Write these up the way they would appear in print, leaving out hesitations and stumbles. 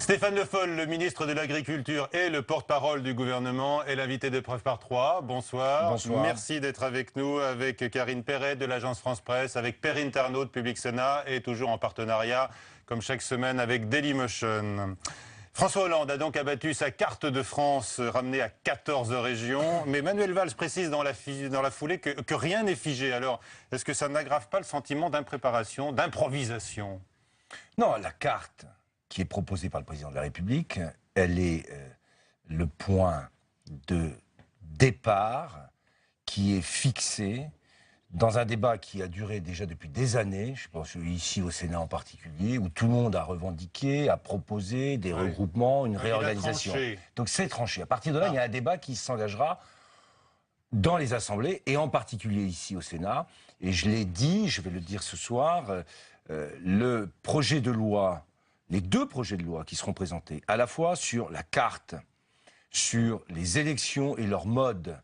Stéphane Le Foll, le ministre de l'Agriculture et le porte-parole du gouvernement, est l'invité de Preuve par 3. Bonsoir. Bonsoir. Merci d'être avec nous, avec Karine Perret de l'agence France Presse, avec Perrine Tarnaud de Public Sénat et toujours en partenariat, comme chaque semaine, avec Dailymotion. François Hollande a donc abattu sa carte de France ramenée à 14 régions, mais Manuel Valls précise dans la foulée que rien n'est figé. Alors, est-ce que ça n'aggrave pas le sentiment d'impréparation, d'improvisation? Non, la carte qui est proposée par le président de la République, elle est le point de départ qui est fixé dans un débat qui a duré déjà depuis des années, je pense ici au Sénat en particulier, où tout le monde a revendiqué, a proposé des regroupements, une réorganisation. Donc c'est tranché. À partir de là, il y a un débat qui s'engagera dans les assemblées, et en particulier ici au Sénat. Et je l'ai dit, je vais le dire ce soir, le projet de loi, les deux projets de loi qui seront présentés, à la fois sur la carte, sur les élections et leur mode,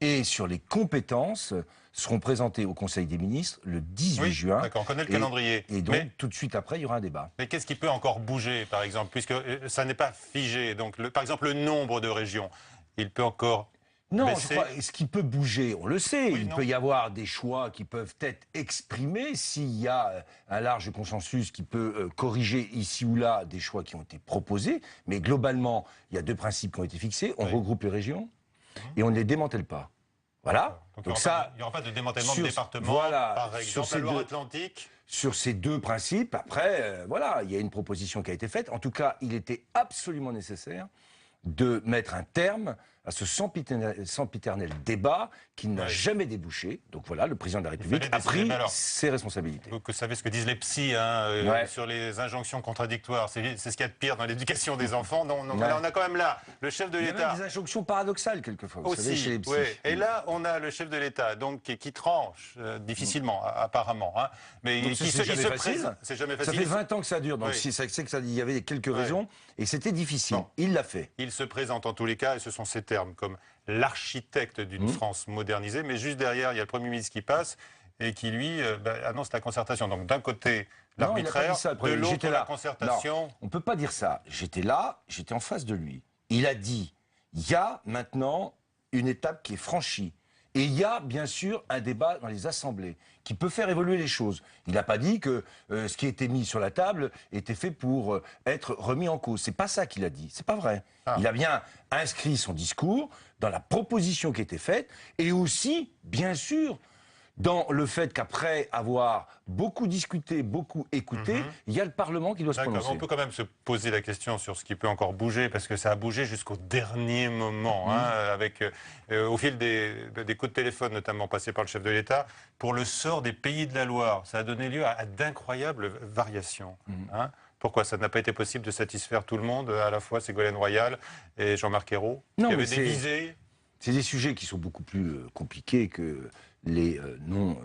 et sur les compétences, seront présentés au Conseil des ministres le 18 juin. D'accord, on connaît le calendrier. Et donc, tout de suite après, il y aura un débat. Mais qu'est-ce qui peut encore bouger, par exemple, puisque ça n'est pas figé? Donc, par exemple, le nombre de régions, il peut encore... Non, je crois, ce qui peut bouger, on le sait. Oui, il peut y avoir des choix qui peuvent être exprimés s'il y a un large consensus qui peut corriger ici ou là des choix qui ont été proposés. Mais globalement, il y a deux principes qui ont été fixés. On regroupe les régions et on ne les démantèle pas. Voilà. Donc il n'y aura pas de démantèlement de département, par exemple, la Loire-Atlantique. Sur ces deux principes, après, voilà, il y a une proposition qui a été faite. En tout cas, il était absolument nécessaire de mettre un terme à ce sempiternel débat qui n'a jamais débouché. Donc voilà, le président de la République a pris ses responsabilités. Vous savez ce que disent les psys sur les injonctions contradictoires. C'est ce qu'il y a de pire dans l'éducation des enfants. On a quand même là le chef de l'État. Il y a même des injonctions paradoxales quelquefois, vous savez, chez les psys. Et là, on a le chef de l'État donc qui tranche difficilement, apparemment. Hein, mais donc, c'est jamais facile. C'est jamais facile. Ça fait 20 ans que ça dure, donc c'est que ça, il y avait quelques raisons, et c'était difficile. Bon. Il l'a fait. Il se présente en tous les cas, et ce sont ses termes, comme l'architecte d'une France modernisée, mais juste derrière, il y a le Premier ministre qui passe et qui, lui, annonce la concertation. Donc d'un côté, l'arbitraire, de l'autre, la concertation. Non, on ne peut pas dire ça. J'étais là, j'étais en face de lui. Il a dit, il y a maintenant une étape qui est franchie. Et il y a bien sûr un débat dans les assemblées qui peut faire évoluer les choses. Il n'a pas dit que ce qui était mis sur la table était fait pour être remis en cause. C'est pas ça qu'il a dit. C'est pas vrai. Il a bien inscrit son discours dans la proposition qui était faite et aussi, bien sûr, dans le fait qu'après avoir beaucoup discuté, beaucoup écouté, il y a le Parlement qui doit se prononcer. On peut quand même se poser la question sur ce qui peut encore bouger, parce que ça a bougé jusqu'au dernier moment, avec au fil des coups de téléphone, notamment passés par le chef de l'État, pour le sort des pays de la Loire. Ça a donné lieu à d'incroyables variations. Pourquoi ça n'a pas été possible de satisfaire tout le monde, à la fois Ségolène Royal et Jean-Marc Ayrault, qui avaient des visées? C'est des sujets qui sont beaucoup plus compliqués que les noms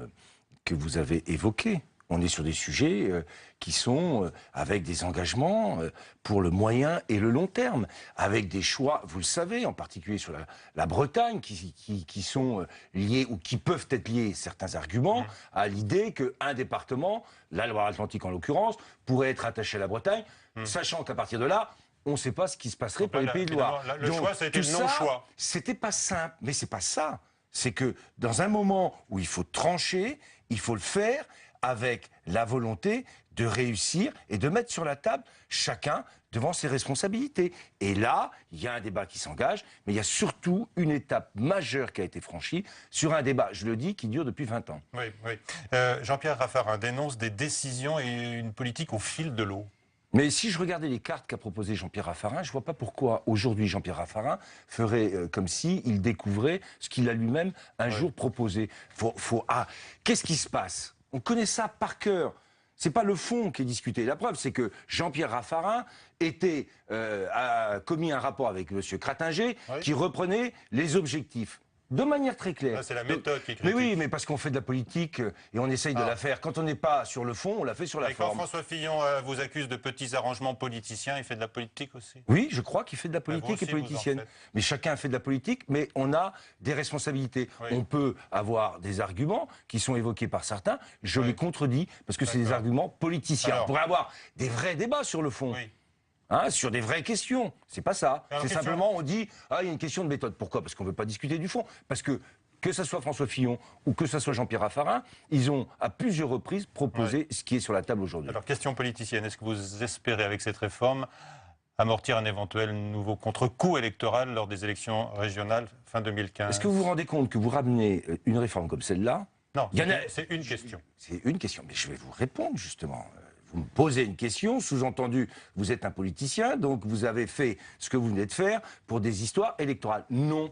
que vous avez évoqués. On est sur des sujets qui sont avec des engagements pour le moyen et le long terme, avec des choix, vous le savez, en particulier sur la Bretagne, qui sont liés ou qui peuvent être liés, certains arguments, à l'idée qu'un département, la Loire-Atlantique en l'occurrence, pourrait être attaché à la Bretagne, sachant qu'à partir de là, on ne sait pas ce qui se passerait pour les Pays de Loire. Le choix, ça a été le non-choix. C'était pas simple, mais c'est pas ça. C'est que dans un moment où il faut trancher, il faut le faire avec la volonté de réussir et de mettre sur la table chacun devant ses responsabilités. Et là, il y a un débat qui s'engage, mais il y a surtout une étape majeure qui a été franchie sur un débat, je le dis, qui dure depuis 20 ans. Oui, oui. Jean-Pierre Raffarin dénonce des décisions et une politique au fil de l'eau. Mais si je regardais les cartes qu'a proposées Jean-Pierre Raffarin, je ne vois pas pourquoi aujourd'hui Jean-Pierre Raffarin ferait comme s'il découvrait ce qu'il a lui-même un jour proposé. Qu'est-ce qui se passe? On connaît ça par cœur. C'est pas le fond qui est discuté. La preuve, c'est que Jean-Pierre Raffarin a commis un rapport avec M. Cratinger qui reprenait les objectifs. De manière très claire. C'est la méthode qui critique. Mais oui, mais parce qu'on fait de la politique et on essaye de la faire. Quand on n'est pas sur le fond, on la fait sur la forme. Quand François Fillon vous accuse de petits arrangements politiciens, il fait de la politique aussi? Oui, je crois qu'il fait de la politique et politicienne. Mais chacun fait de la politique, mais on a des responsabilités. On peut avoir des arguments qui sont évoqués par certains. Je les contredis parce que c'est des arguments politiciens. On pourrait avoir des vrais débats sur le fond. hein, sur des vraies questions. C'est pas ça. Alors, C'est question- simplement, on dit, ah, il y a une question de méthode. Pourquoi? Parce qu'on ne veut pas discuter du fond. Parce que ce soit François Fillon ou que ce soit Jean-Pierre Raffarin, ils ont à plusieurs reprises proposé ce qui est sur la table aujourd'hui. Alors, question politicienne, est-ce que vous espérez avec cette réforme amortir un éventuel nouveau contre-coup électoral lors des élections régionales fin 2015? Est-ce que vous vous rendez compte que vous ramenez une réforme comme celle-là? Non, Il y en a- c'est une question. C'est une question, mais je vais vous répondre justement. Vous me posez une question, sous-entendu, vous êtes un politicien, donc vous avez fait ce que vous venez de faire pour des histoires électorales. Non.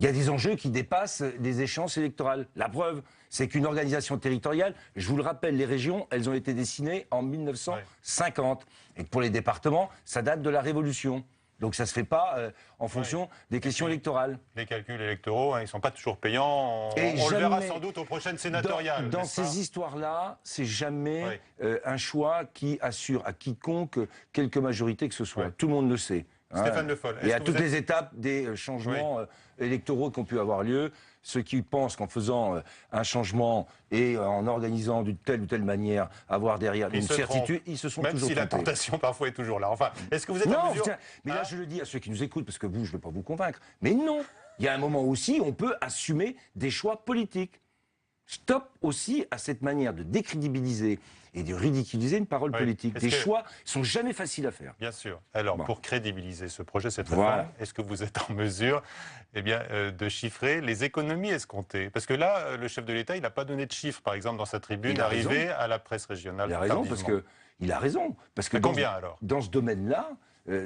Il y a des enjeux qui dépassent des échéances électorales. La preuve, c'est qu'une organisation territoriale, je vous le rappelle, les régions, elles ont été dessinées en 1950. Et que pour les départements, ça date de la Révolution. Donc ça ne se fait pas en fonction des questions électorales. Les calculs électoraux, hein, ils ne sont pas toujours payants. On le verra sans doute aux prochaines sénatoriales. Dans n'est-ce pas ces histoires-là, c'est jamais Oui. un choix qui assure à quiconque quelque majorité que ce soit. Oui. Tout le monde le sait. hein. Stéphane Le Foll, Et est-ce à que toutes vous êtes- les étapes des changements électoraux qui ont pu avoir lieu, ceux qui pensent qu'en faisant un changement et en organisant d'une telle ou telle manière avoir derrière Ils une se certitude, trompent. ils se sont Même toujours si la trompés. tentation parfois est toujours là. Enfin, est-ce que vous êtes en Non, mesure... tiens, mais là Hein je le dis à ceux qui nous écoutent, parce que vous, je ne veux pas vous convaincre, mais non, il y a un moment aussi où on peut assumer des choix politiques. Stop aussi à cette manière de décrédibiliser et de ridiculiser une parole Oui. politique. Est-ce Des que- choix sont jamais faciles à faire. Bien sûr. Alors, Bon. pour crédibiliser ce projet, cette Voilà. réforme, est-ce que vous êtes en mesure de chiffrer les économies escomptées? Parce que là, le chef de l'État, il n'a pas donné de chiffres, par exemple, dans sa tribune, Il a raison. arrivé à la presse régionale. Il a raison parce tardivement. que il a raison parce que À combien, alors dans ce domaine-là,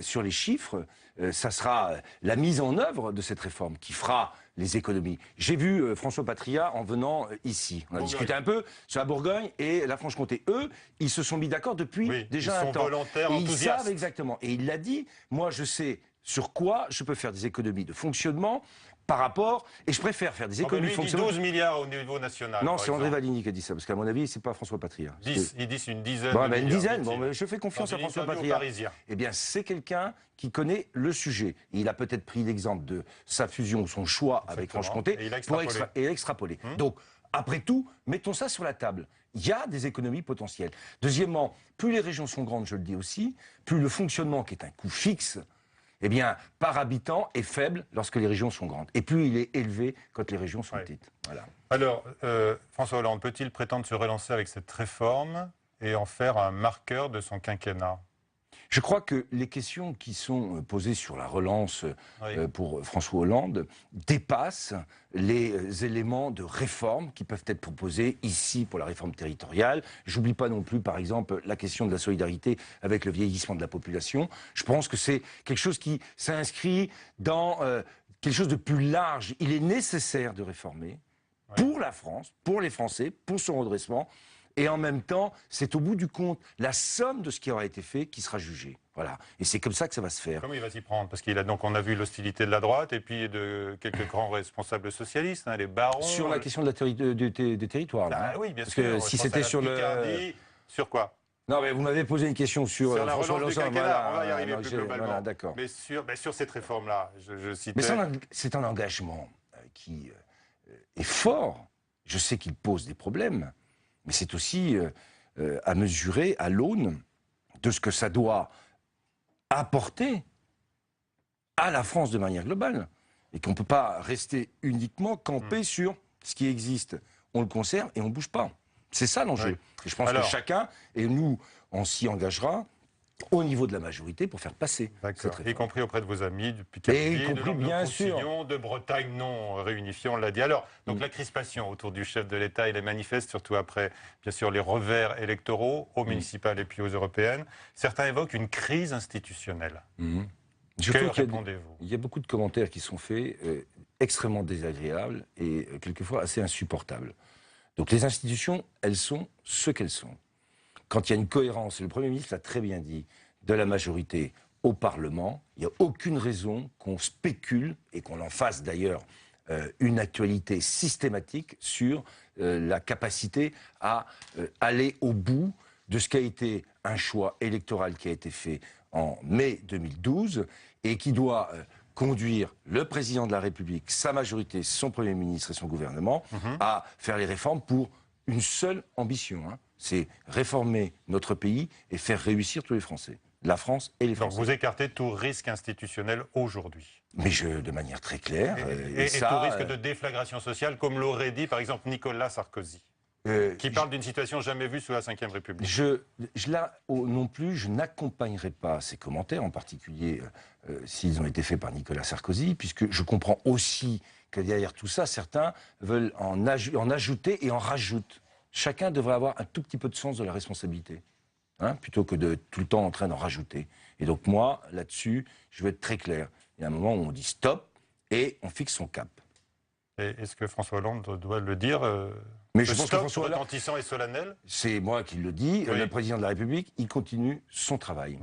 sur les chiffres, ça sera la mise en œuvre de cette réforme qui fera les économies. J'ai vu François Patria en venant ici. On a Bourgogne. discuté un peu sur la Bourgogne et la Franche-Comté. Eux, ils se sont mis d'accord depuis Oui, déjà ils sont un temps. volontaires, Et ils enthousiastes. savent exactement. Et il l'a dit. Moi, je sais sur quoi je peux faire des économies de fonctionnement par rapport. Et je préfère faire des Ah ben économies lui, de il dit fonctionnement. 12 milliards au niveau national. Non, par c'est André exemple. Valigny qui a dit ça, parce qu'à mon avis, c'est pas François Patria. 10, ils disent une dizaine. Bon, de ben, une milliards, dizaine. dit-il. Bon, mais je fais confiance Dans à une François interview au Patria. Parisien. Eh bien, c'est quelqu'un qui connaît le sujet. Et il a peut-être pris l'exemple de sa fusion, son choix avec Exactement. Franche-Comté, Et il a pour extrapolé. extrapoler. Donc, après tout, mettons ça sur la table. Il y a des économies potentielles. Deuxièmement, plus les régions sont grandes, je le dis aussi, plus le fonctionnement, qui est un coût fixe, eh bien, par habitant, est faible lorsque les régions sont grandes. Et plus il est élevé quand les régions sont Ouais. petites. Voilà. Alors, François Hollande peut-il prétendre se relancer avec cette réforme et en faire un marqueur de son quinquennat? Je crois que les questions qui sont posées sur la relance Oui. pour François Hollande dépassent les éléments de réforme qui peuvent être proposés ici pour la réforme territoriale. J'oublie pas non plus, par exemple, la question de la solidarité avec le vieillissement de la population. Je pense que c'est quelque chose qui s'inscrit dans quelque chose de plus large. Il est nécessaire de réformer pour la France, pour les Français, pour son redressement. Et en même temps, c'est au bout du compte la somme de ce qui aura été fait qui sera jugée. Voilà. Et c'est comme ça que ça va se faire. Comment il va s'y prendre? Parce on a vu l'hostilité de la droite et puis de quelques grands responsables socialistes, hein, les barons. Sur la question de des territoires. Là, Ah oui, bien Parce sûr. que Je si pense à c'était la sur le. Picardie. Sur quoi? Non, mais vous m'avez posé une question sur la François relance du Hollande. quinquennat. On va y arriver non, plus j'ai- globalement. Voilà, d'accord. Mais sur cette réforme-là, je citais... Mais c'est un engagement qui est fort. Je sais qu'il pose des problèmes, mais c'est aussi à mesurer à l'aune de ce que ça doit apporter à la France de manière globale. Et qu'on ne peut pas rester uniquement campé sur ce qui existe. On le conserve et on ne bouge pas. C'est ça l'enjeu. Oui. Et je pense Alors- que chacun, et nous, on s'y engagera au niveau de la majorité pour faire passer cette D'accord. réforme. Y compris auprès de vos amis du Et Picardie, y compris, bien Languedoc-Roussillon, de Bretagne non réunifiée, on l'a dit. Alors, donc la crispation autour du chef de l'État, elle est manifeste, surtout après, bien sûr, les revers électoraux, aux municipales et puis aux européennes. Certains évoquent une crise institutionnelle. Je Que trouve qu'il y a répondez-vous? Il y a beaucoup de commentaires qui sont faits extrêmement désagréables et quelquefois assez insupportables. Donc les institutions, elles sont ce qu'elles sont. Quand il y a une cohérence, et le Premier ministre l'a très bien dit, de la majorité au Parlement, il n'y a aucune raison qu'on spécule, et qu'on en fasse d'ailleurs une actualité systématique sur la capacité à aller au bout de ce qu'a été un choix électoral qui a été fait en mai 2012 et qui doit conduire le président de la République, sa majorité, son Premier ministre et son gouvernement à faire les réformes pour une seule ambition, hein. C'est réformer notre pays et faire réussir tous les Français. la France et les Donc Français. vous écartez tout risque institutionnel aujourd'hui. Mais de manière très claire. Et tout risque de déflagration sociale, comme l'aurait dit par exemple Nicolas Sarkozy, qui parle d'une situation jamais vue sous la Ve République. Non plus, je n'accompagnerai pas ces commentaires, en particulier s'ils ont été faits par Nicolas Sarkozy, puisque je comprends aussi que derrière tout ça, certains veulent en ajouter et en rajoutent. Chacun devrait avoir un tout petit peu de sens de la responsabilité, plutôt que de tout le temps en train d'en rajouter. Et donc moi, là-dessus, je vais être très clair. Il y a un moment où on dit stop et on fixe son cap. Et est-ce que François Hollande doit le dire Mais je pense que François Hollande, retentissant et solennel. c'est moi qui le dis, Oui. le président de la République, il continue son travail.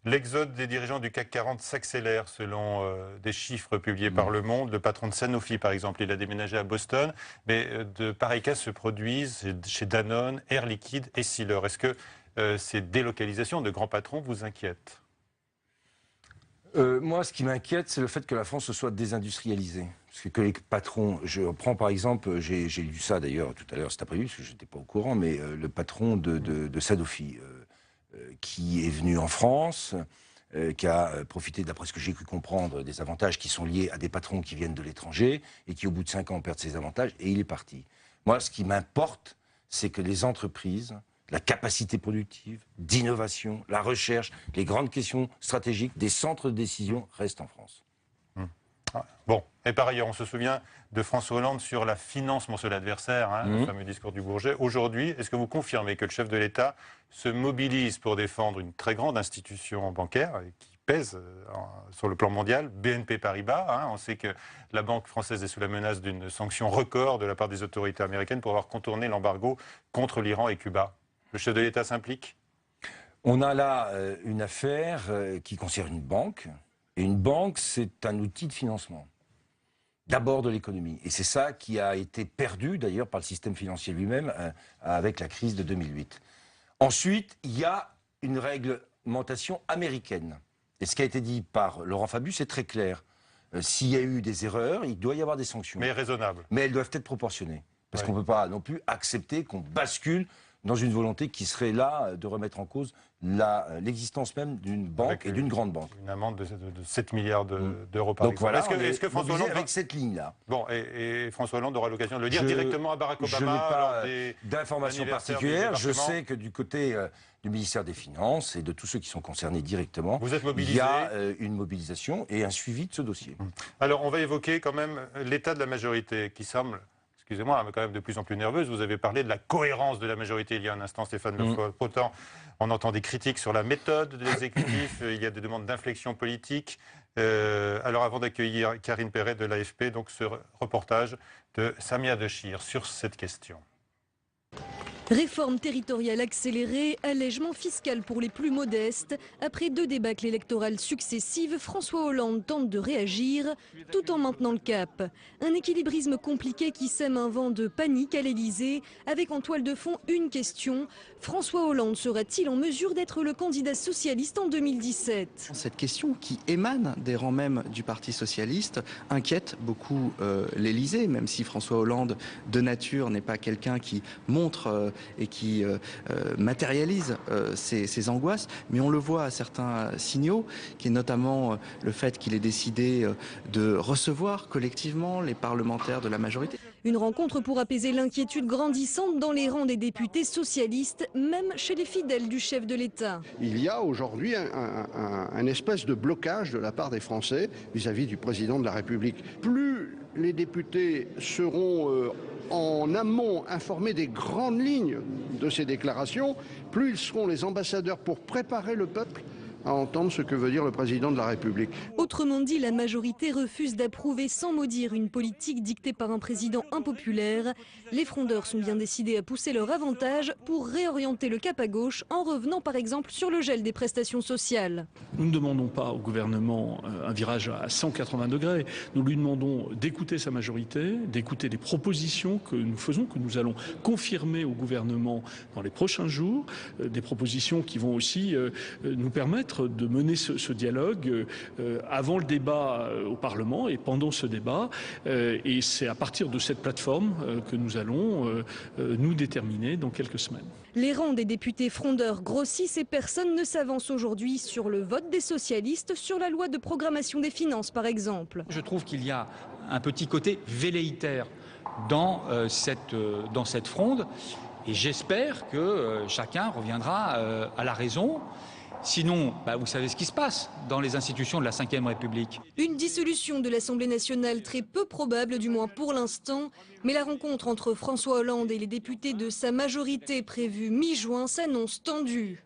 L'exode des dirigeants du CAC 40 s'accélère selon des chiffres publiés par Le Monde. Le patron de Sanofi, par exemple, il a déménagé à Boston. Mais de pareils cas se produisent chez Danone, Air Liquide et Sealer. Est-ce que ces délocalisations de grands patrons vous inquiètent? Moi, ce qui m'inquiète, c'est le fait que la France se soit désindustrialisée. Parce que les patrons, je prends par exemple, j'ai lu ça d'ailleurs tout à l'heure, cet après-midi, parce que je n'étais pas au courant, mais le patron de Sanofi, qui est venu en France, qui a profité, d'après ce que j'ai cru comprendre, des avantages qui sont liés à des patrons qui viennent de l'étranger, et qui au bout de 5 ans perdent ces avantages, et il est parti. Moi, ce qui m'importe, c'est que les entreprises, la capacité productive, d'innovation, la recherche, les grandes questions stratégiques, des centres de décision restent en France. Bon, et par ailleurs, on se souvient de François Hollande sur la finance, mon seul adversaire, le fameux discours du Bourget. Aujourd'hui, est-ce que vous confirmez que le chef de l'État se mobilise pour défendre une très grande institution bancaire qui pèse sur le plan mondial, BNP Paribas, on sait que la banque française est sous la menace d'une sanction record de la part des autorités américaines pour avoir contourné l'embargo contre l'Iran et Cuba. Le chef de l'État s'implique? On a là une affaire qui concerne une banque. Et une banque, c'est un outil de financement. D'abord de l'économie. Et c'est ça qui a été perdu, d'ailleurs, par le système financier lui-même avec la crise de 2008. Ensuite, il y a une réglementation américaine. Et ce qui a été dit par Laurent Fabius, c'est très clair. S'il y a eu des erreurs, il doit y avoir des sanctions. Mais raisonnables. Mais elles doivent être proportionnées. Parce qu'on ne peut pas non plus accepter qu'on bascule dans une volonté qui serait là de remettre en cause l'existence même d'une banque et d'une grande banque. Une amende de 7 milliards d'euros par exemple. Voilà, est-ce que François Hollande avec cette ligne-là. Bon, et François Hollande aura l'occasion de le dire directement à Barack Obama. Je n'ai pas des d'informations particulières. Je sais que du côté du ministère des Finances et de tous ceux qui sont concernés directement, vous êtes mobilisés. Il y a une mobilisation et un suivi de ce dossier. Alors, on va évoquer quand même l'état de la majorité qui semble... Excusez-moi, mais quand même de plus en plus nerveuse. Vous avez parlé de la cohérence de la majorité il y a un instant, Stéphane Le Foll. Pourtant, on entend des critiques sur la méthode de l'exécutif. Il y a des demandes d'inflexion politique. Alors, avant d'accueillir Karine Perret de l'AFP, donc ce reportage de Samia Dechir sur cette question. Réforme territoriale accélérée, allègement fiscal pour les plus modestes. Après 2 débâcles électorales successives, François Hollande tente de réagir tout en maintenant le cap. Un équilibrisme compliqué qui sème un vent de panique à l'Elysée, avec en toile de fond une question. François Hollande sera-t-il en mesure d'être le candidat socialiste en 2017 ? Cette question qui émane des rangs même du Parti socialiste inquiète beaucoup l'Elysée, même si François Hollande, de nature, n'est pas quelqu'un qui montre et qui matérialise ces angoisses. Mais on le voit à certains signaux, qui est notamment le fait qu'il ait décidé de recevoir collectivement les parlementaires de la majorité. Une rencontre pour apaiser l'inquiétude grandissante dans les rangs des députés socialistes, même chez les fidèles du chef de l'État. Il y a aujourd'hui un espèce de blocage de la part des Français vis-à-vis du président de la République. Plus les députés seront en amont informés des grandes lignes de ces déclarations, plus ils seront les ambassadeurs pour préparer le peuple à entendre ce que veut dire le président de la République. Autrement dit, la majorité refuse d'approuver sans maudire une politique dictée par un président impopulaire. Les frondeurs sont bien décidés à pousser leur avantage pour réorienter le cap à gauche en revenant par exemple sur le gel des prestations sociales. Nous ne demandons pas au gouvernement un virage à 180 degrés. Nous lui demandons d'écouter sa majorité, d'écouter les propositions que nous faisons, que nous allons confirmer au gouvernement dans les prochains jours. Des propositions qui vont aussi nous permettre permettre de mener ce dialogue avant le débat au Parlement et pendant ce débat. Et c'est à partir de cette plateforme que nous allons nous déterminer dans quelques semaines. Les rangs des députés frondeurs grossissent et personne ne s'avance aujourd'hui sur le vote des socialistes sur la loi de programmation des finances, par exemple. Je trouve qu'il y a un petit côté velléitaire dans cette fronde et j'espère que chacun reviendra à la raison. Sinon, vous savez ce qui se passe dans les institutions de la Ve République. Une dissolution de l'Assemblée nationale très peu probable, du moins pour l'instant. Mais la rencontre entre François Hollande et les députés de sa majorité prévue mi-juin s'annonce tendue.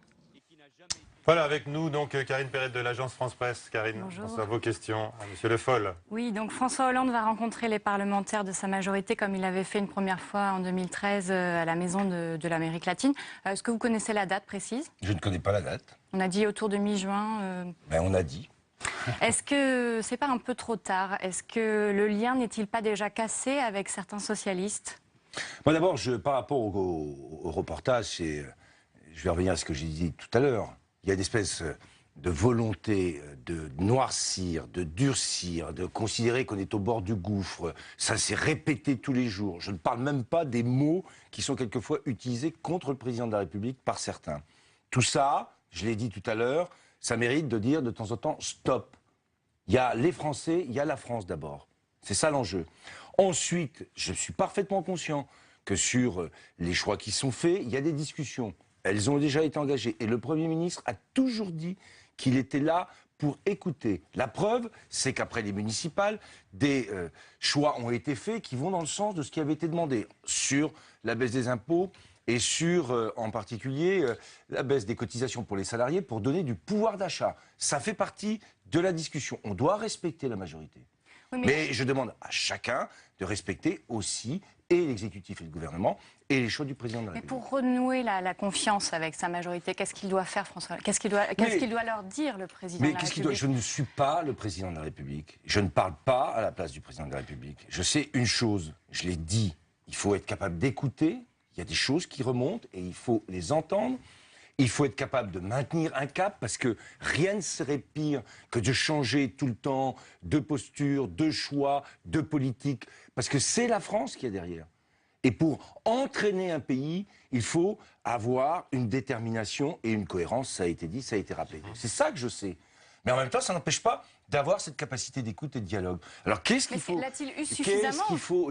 Voilà, avec nous, donc, Karine Perret de l'agence France-Presse. Karine, bonjour. Vos questions à M. Le Foll. Oui, donc François Hollande va rencontrer les parlementaires de sa majorité comme il l'avait fait une première fois en 2013 à la Maison de l'Amérique latine. Est-ce que vous connaissez la date précise? Je ne connais pas la date. On a dit autour de mi-juin. On a dit. Est-ce que c'est pas un peu trop tard? Est-ce que le lien n'est-il pas déjà cassé avec certains socialistes? Moi d'abord, par rapport au reportage, je vais revenir à ce que j'ai dit tout à l'heure. Il y a une espèce de volonté de noircir, de durcir, de considérer qu'on est au bord du gouffre. Ça s'est répété tous les jours. Je ne parle même pas des mots qui sont quelquefois utilisés contre le président de la République par certains. Tout ça, je l'ai dit tout à l'heure, ça mérite de dire de temps en temps stop. Il y a les Français, il y a la France d'abord. C'est ça l'enjeu. Ensuite, je suis parfaitement conscient que sur les choix qui sont faits, il y a des discussions. Elles ont déjà été engagées. Et le Premier ministre a toujours dit qu'il était là pour écouter. La preuve, c'est qu'après les municipales, des choix ont été faits qui vont dans le sens de ce qui avait été demandé sur la baisse des impôts et sur, en particulier, la baisse des cotisations pour les salariés pour donner du pouvoir d'achat. Ça fait partie de la discussion. On doit respecter la majorité. Oui, mais je demande à chacun de respecter aussi et l'exécutif et le gouvernement et les choix du président de la République. Mais pour renouer la confiance avec sa majorité, qu'est-ce qu'il doit faire, François? Qu'est-ce qu'il doit leur dire, le président de la République? Je ne suis pas le président de la République. Je ne parle pas à la place du président de la République. Je sais une chose, je l'ai dit, il faut être capable d'écouter. Il y a des choses qui remontent et il faut les entendre. Il faut être capable de maintenir un cap parce que rien ne serait pire que de changer tout le temps de posture, de choix, de politique. Parce que c'est la France qui est derrière. Et pour entraîner un pays, il faut avoir une détermination et une cohérence. Ça a été dit, ça a été rappelé. C'est ça que je sais. Mais en même temps, ça n'empêche pas d'avoir cette capacité d'écoute et de dialogue. Alors qu'est-ce qu'il faut,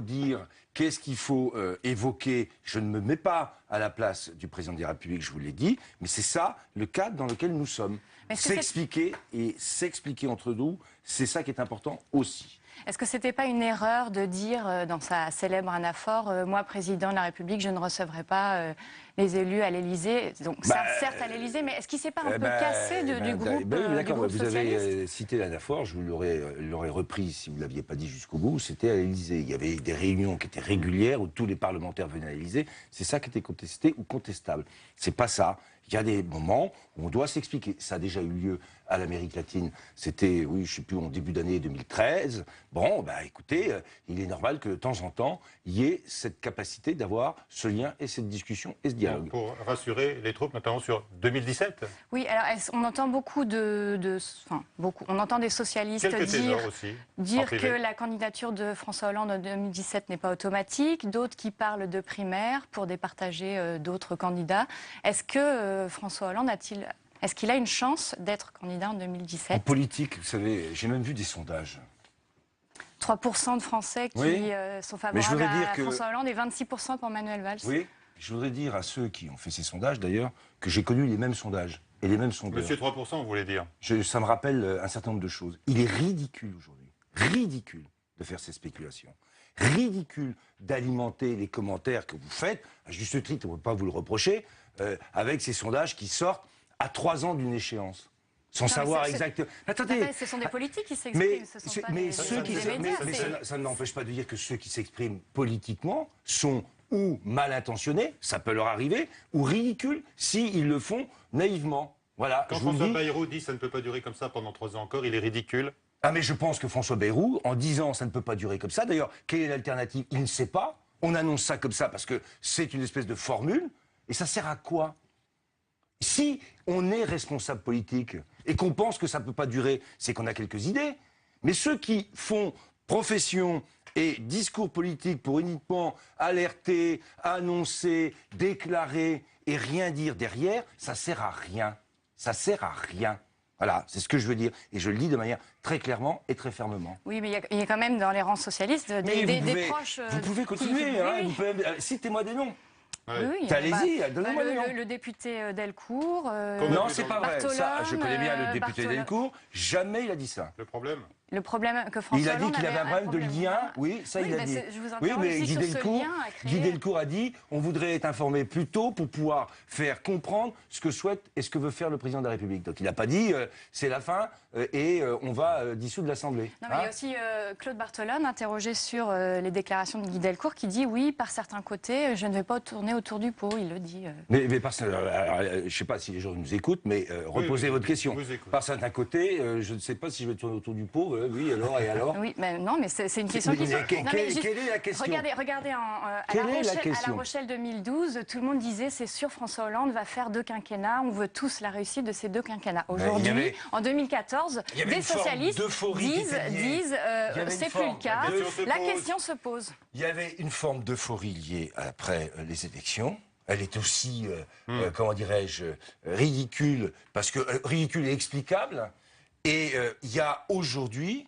dire? Qu'est-ce qu'il faut évoquer? Je ne me mets pas à la place du président de la République, je vous l'ai dit, mais c'est ça le cadre dans lequel nous sommes. S'expliquer et s'expliquer entre nous, c'est ça qui est important aussi. Est-ce que c'était pas une erreur de dire dans sa célèbre anaphore, moi, président de la République, je ne recevrai pas les élus à l'Élysée? Donc ça, certes, à l'Élysée, mais est-ce qu'il ne s'est pas un peu cassé du groupe socialiste? Vous avez cité l'anaphore, je vous l'aurais repris si vous ne l'aviez pas dit jusqu'au bout, c'était à l'Élysée. Il y avait des réunions qui étaient régulières où tous les parlementaires venaient à l'Élysée. C'est ça qui était contesté ou contestable. C'est pas ça. Il y a des moments où on doit s'expliquer. Ça a déjà eu lieu à l'Amérique latine. C'était, oui, je ne sais plus, en début d'année 2013. Bon, écoutez, il est normal que de temps en temps, il y ait cette capacité d'avoir ce lien et cette discussion et ce dialogue. Pour rassurer les troupes, notamment sur 2017. Oui, alors on entend beaucoup on entend des socialistes dire que la candidature de François Hollande en 2017 n'est pas automatique, d'autres qui parlent de primaire pour départager d'autres candidats. Est-ce que François Hollande est-ce qu'il a une chance d'être candidat en 2017? En politique, vous savez, j'ai même vu des sondages. 3% de Français qui sont favorables à François Hollande et 26% pour Manuel Valls. Oui, je voudrais dire à ceux qui ont fait ces sondages, d'ailleurs, que j'ai connu les mêmes sondages et les mêmes sondeurs. Monsieur 3%, vous voulez dire? Ça me rappelle un certain nombre de choses. Il est ridicule aujourd'hui, ridicule de faire ces spéculations. Ridicule d'alimenter les commentaires que vous faites, à juste titre, on ne peut pas vous le reprocher, avec ces sondages qui sortent à 3 ans d'une échéance. Sans savoir exactement. Attendez, ce sont des politiques qui s'expriment. Ça ne m'empêche pas de dire que ceux qui s'expriment politiquement sont ou mal intentionnés, ça peut leur arriver, ou ridicules s'ils le font naïvement. Voilà. Quand François Bayrou dit ça ne peut pas durer comme ça pendant 3 ans encore, il est ridicule. Ah mais je pense que François Bayrou, en disant ça ne peut pas durer comme ça, d'ailleurs, quelle est l'alternative? Il ne sait pas. On annonce ça comme ça parce que c'est une espèce de formule. Et ça sert à quoi? Si on est responsable politique et qu'on pense que ça ne peut pas durer, c'est qu'on a quelques idées. Mais ceux qui font profession et discours politique pour uniquement alerter, annoncer, déclarer et rien dire derrière, ça sert à rien. Ça sert à rien. Voilà, c'est ce que je veux dire. Et je le dis de manière très clairement et très fermement. Oui, mais il y a quand même dans les rangs socialistes des proches... Vous pouvez continuer, citez-moi des noms. Oui, allez-y, donnez-moi des noms. Le député Delcourt... non, c'est pas vrai. Ça, je connais bien le député Delcourt. Jamais il a dit ça. Le problème que François Il a dit qu'il avait un problème de lien. Oui, ça il a dit. Oui, mais Guy Delcourt a dit on voudrait être informé plus tôt pour pouvoir faire comprendre ce que souhaite et ce que veut faire le président de la République. Donc il n'a pas dit c'est la fin et on va dissoudre l'Assemblée. Non, mais il y a aussi Claude Barthelone interrogé sur les déclarations de Guy Delcourt qui dit oui, par certains côtés, je ne vais pas tourner autour du pot. Il le dit. Mais je ne sais pas si les gens nous écoutent, mais reposez votre question. Par certains côtés, je ne sais pas si je vais tourner autour du pot. Oui, alors et alors. Oui, mais non, mais c'est une question qui... Quelle est la question? Regardez à La Rochelle 2012, tout le monde disait c'est sûr, François Hollande va faire 2 quinquennats, on veut tous la réussite de ces 2 quinquennats. Aujourd'hui, en 2014, des socialistes disent c'est plus le cas, la question se pose. Il y avait une forme d'euphorie liée après les élections. Elle est aussi, comment dirais-je, ridicule, parce que ridicule et explicable. Et il y a aujourd'hui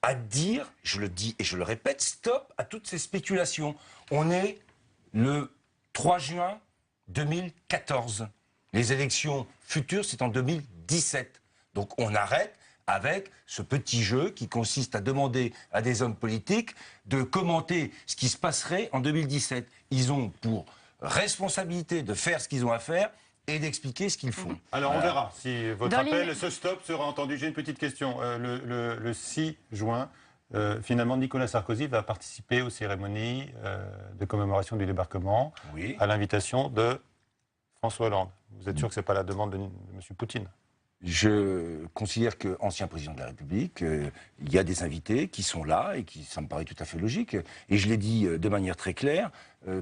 à dire, je le dis et je le répète, stop à toutes ces spéculations. On est le 3 juin 2014. Les élections futures, c'est en 2017. Donc on arrête avec ce petit jeu qui consiste à demander à des hommes politiques de commenter ce qui se passerait en 2017. Ils ont pour responsabilité de faire ce qu'ils ont à faire et d'expliquer ce qu'ils font. Alors on verra si votre appel, ce stop sera entendu. J'ai une petite question. Le 6 juin, finalement, Nicolas Sarkozy va participer aux cérémonies de commémoration du débarquement à l'invitation de François Hollande. Vous êtes sûr que ce n'est pas la demande de M. Poutine? Je considère qu'ancien président de la République, il y a des invités qui sont là et ça me paraît tout à fait logique. Et je l'ai dit de manière très claire,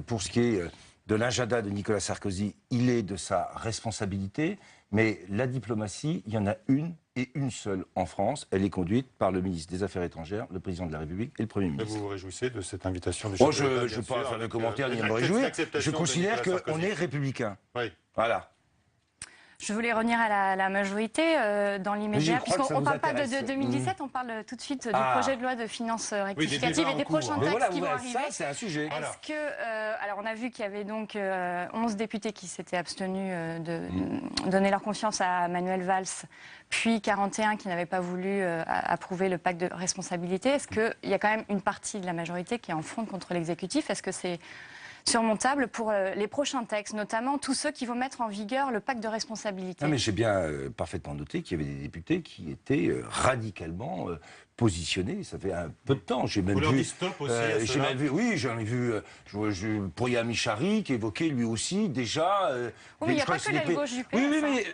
pour ce qui est de l'agenda de Nicolas Sarkozy, il est de sa responsabilité, mais la diplomatie, il y en a une et une seule en France. Elle est conduite par le ministre des Affaires étrangères, le président de la République et le Premier ministre. Vous vous réjouissez de cette invitation du chef de l'État? Je ne peux pas faire de commentaires ni me réjouir. Je considère qu'on est républicain. Oui. Voilà. Je voulais revenir à la majorité dans l'immédiat, puisqu'on ne parle pas de 2017, on parle tout de suite du projet de loi de finances rectificative et des prochains textes qui vont arriver. Ça, c'est un sujet. Est-ce que, alors on a vu qu'il y avait donc 11 députés qui s'étaient abstenus de donner leur confiance à Manuel Valls, puis 41 qui n'avaient pas voulu approuver le pacte de responsabilité. Est-ce qu'il y a quand même une partie de la majorité qui est en front contre l'exécutif? Est-ce que c'est surmontable pour les prochains textes, notamment tous ceux qui vont mettre en vigueur le pacte de responsabilité? Non, mais j'ai bien parfaitement noté qu'il y avait des députés qui étaient radicalement positionnés. Ça fait un peu de temps. J'ai même vu. Stop aussi j'en ai vu. Pourriam Michari qui évoquait lui aussi déjà. Oui, mais il n'y a pas que l'aile gauche du PS. Oui, mais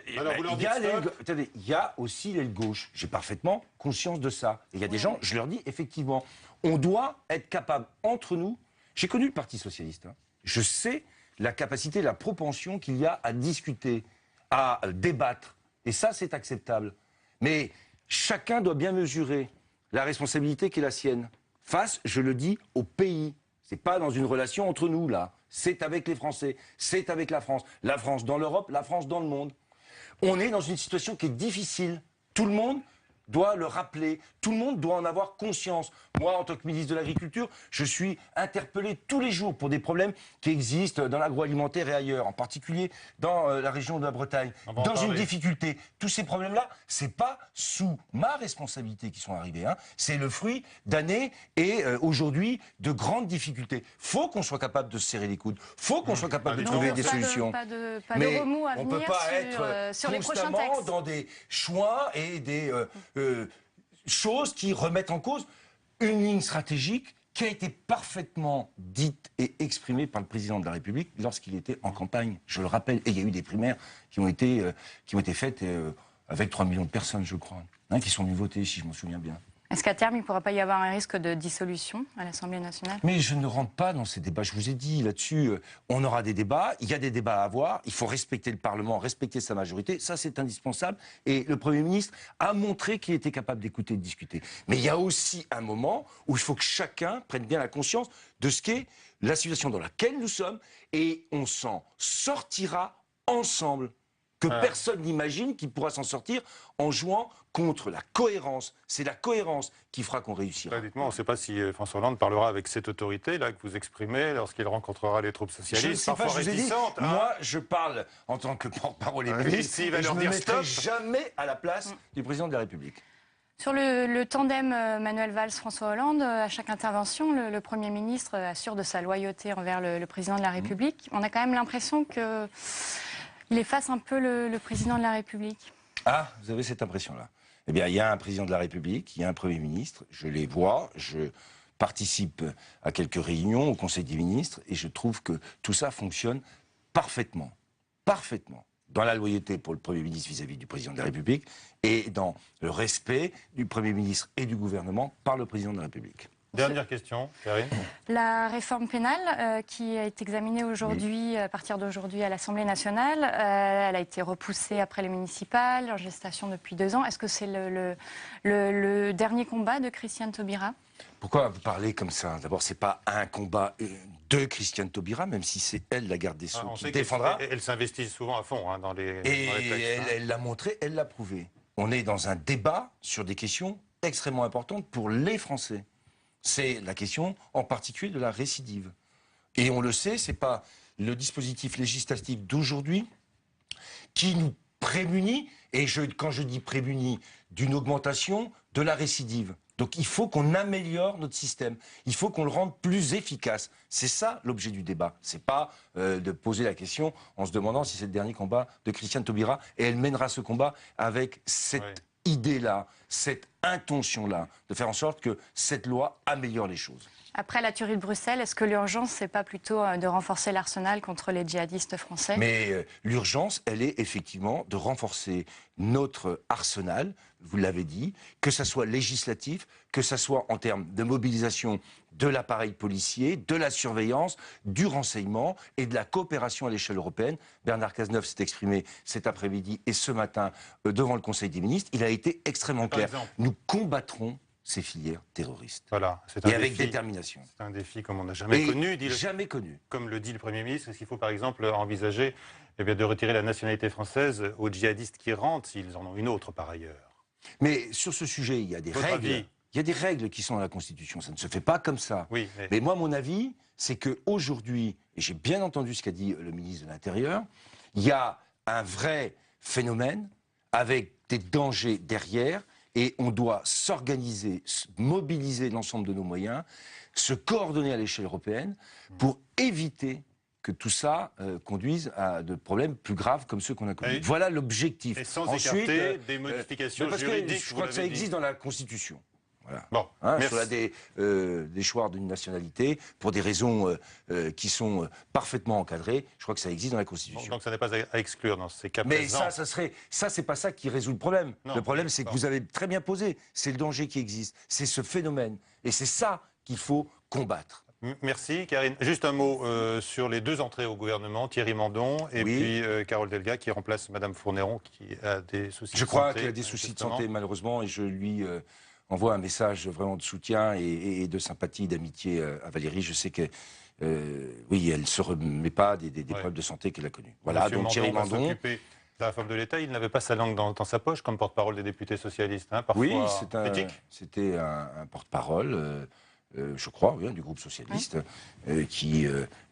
il y a aussi l'aile gauche. J'ai parfaitement conscience de ça. Il y a des gens, je leur dis effectivement, on doit être capable entre nous. J'ai connu le Parti socialiste. Je sais la capacité, la propension qu'il y a à discuter, à débattre. Et ça, c'est acceptable. Mais chacun doit bien mesurer la responsabilité qui est la sienne. Face, je le dis, au pays. Ce n'est pas dans une relation entre nous, là. C'est avec les Français. C'est avec la France. La France dans l'Europe, la France dans le monde. On est dans une situation qui est difficile. Tout le monde doit le rappeler. Tout le monde doit en avoir conscience. Moi, en tant que ministre de l'Agriculture, je suis interpellé tous les jours pour des problèmes qui existent dans l'agroalimentaire et ailleurs, en particulier dans la région de la Bretagne. Dans une difficulté. Tous ces problèmes-là, c'est pas sous ma responsabilité qu'ils sont arrivés. C'est le fruit d'années et aujourd'hui de grandes difficultés. Faut qu'on soit capable de se serrer les coudes. Faut qu'on soit capable de trouver des solutions. Pas de remous à venir. On peut pas être sur les prochains constamment textes. dans des choix et des choses qui remettent en cause une ligne stratégique qui a été parfaitement dite et exprimée par le président de la République lorsqu'il était en campagne, je le rappelle. Et il y a eu des primaires qui ont été faites avec 3 millions de personnes, je crois, qui sont venues voter, si je m'en souviens bien. Est-ce qu'à terme, il ne pourra pas y avoir un risque de dissolution à l'Assemblée nationale? Mais je ne rentre pas dans ces débats. Je vous ai dit là-dessus, on aura des débats, il y a des débats à avoir, il faut respecter le Parlement, respecter sa majorité, ça c'est indispensable. Et le Premier ministre a montré qu'il était capable d'écouter et de discuter. Mais il y a aussi un moment où il faut que chacun prenne bien la conscience de ce qu'est la situation dans laquelle nous sommes, et on s'en sortira ensemble. Que personne n'imagine qu'il pourra s'en sortir en jouant contre la cohérence. C'est la cohérence qui fera qu'on réussira. Dites-moi, on ne sait pas si François Hollande parlera avec cette autorité-là que vous exprimez lorsqu'il rencontrera les troupes socialistes. Je ne sais pas, je vous ai dit, moi je parle en tant que porte-parole et ministre, et je ne me mettrai jamais à la place du président de la République. Sur le tandem Manuel Valls-François Hollande, à chaque intervention, le Premier ministre assure de sa loyauté envers le président de la République. On a quand même l'impression qu'il efface un peu le président de la République. Ah, vous avez cette impression-là. Eh bien, il y a un président de la République, il y a un Premier ministre, je les vois, je participe à quelques réunions au Conseil des ministres, et je trouve que tout ça fonctionne parfaitement, parfaitement, dans la loyauté pour le Premier ministre vis-à-vis du président de la République, et dans le respect du Premier ministre et du gouvernement par le président de la République. Dernière question, Karine. La réforme pénale qui est examinée aujourd'hui, à partir d'aujourd'hui à l'Assemblée nationale, elle a été repoussée après les municipales, en gestation depuis 2 ans. Est-ce que c'est le dernier combat de Christiane Taubira? Pourquoi vous parlez comme ça? D'abord, c'est pas un combat de Christiane Taubira, même si c'est elle, la garde des Sceaux, qui défendra. Elle s'investit souvent à fond dans les textes. Elle l'a montré, elle l'a prouvé. On est dans un débat sur des questions extrêmement importantes pour les Français. C'est la question en particulier de la récidive. Et on le sait, c'est pas le dispositif législatif d'aujourd'hui qui nous prémunit, et quand je dis prémunit, d'une augmentation de la récidive. Donc il faut qu'on améliore notre système, il faut qu'on le rende plus efficace. C'est ça l'objet du débat. C'est pas de poser la question en se demandant si c'est le dernier combat de Christiane Taubira, et elle mènera ce combat avec cette idée-là, cette intention-là, de faire en sorte que cette loi améliore les choses. Après la tuerie de Bruxelles, est-ce que l'urgence, c'est pas plutôt de renforcer l'arsenal contre les djihadistes français? Mais l'urgence, elle est effectivement de renforcer notre arsenal, vous l'avez dit, que ça soit législatif, que ça soit en termes de mobilisation de l'appareil policier, de la surveillance, du renseignement et de la coopération à l'échelle européenne. Bernard Cazeneuve s'est exprimé cet après-midi et ce matin devant le Conseil des ministres. Il a été extrêmement clair. Nous combattrons ces filières terroristes. Voilà, et avec détermination. C'est un défi comme on n'a jamais connu. Jamais connu. Comme le dit le Premier ministre, est-ce qu'il faut par exemple envisager de retirer la nationalité française aux djihadistes qui rentrent, s'ils en ont une autre par ailleurs? Mais sur ce sujet, il y a des règles. Il y a des règles qui sont dans la Constitution. Ça ne se fait pas comme ça. Oui, mais moi, mon avis, c'est qu'aujourd'hui, et j'ai bien entendu ce qu'a dit le ministre de l'Intérieur, il y a un vrai phénomène avec des dangers derrière, et on doit s'organiser, mobiliser l'ensemble de nos moyens, se coordonner à l'échelle européenne pour éviter que tout ça conduise à de problèmes plus graves comme ceux qu'on a connus. Voilà l'objectif. Et sans écarter des modifications juridiques. Je crois que ça existe dans la Constitution. Voilà. Bon, sur des choix d'une nationalité, pour des raisons qui sont parfaitement encadrées, je crois que ça existe dans la Constitution. Bon, donc ça n'est pas à exclure dans ces cas présents. Mais ça c'est pas ça qui résout le problème. Non, le problème, c'est que vous avez très bien posé, c'est le danger qui existe, c'est ce phénomène, et c'est ça qu'il faut combattre. Merci, Karine. Juste un mot sur les 2 entrées au gouvernement, Thierry Mandon et puis Carole Delga, qui remplace Madame Fourneron, qui a des soucis de santé. Je crois qu'elle a des soucis de santé, malheureusement, et je lui envoie un message vraiment de soutien et de sympathie, d'amitié à Valérie. Je sais que, oui, elle ne se remet pas des problèmes de santé qu'elle a connus. Voilà, Monsieur donc Thierry Mandon. De la réforme de l'État, il n'avait pas sa langue dans sa poche comme porte-parole des députés socialistes, parfois oui, c'était un porte-parole, je crois, du groupe socialiste, qui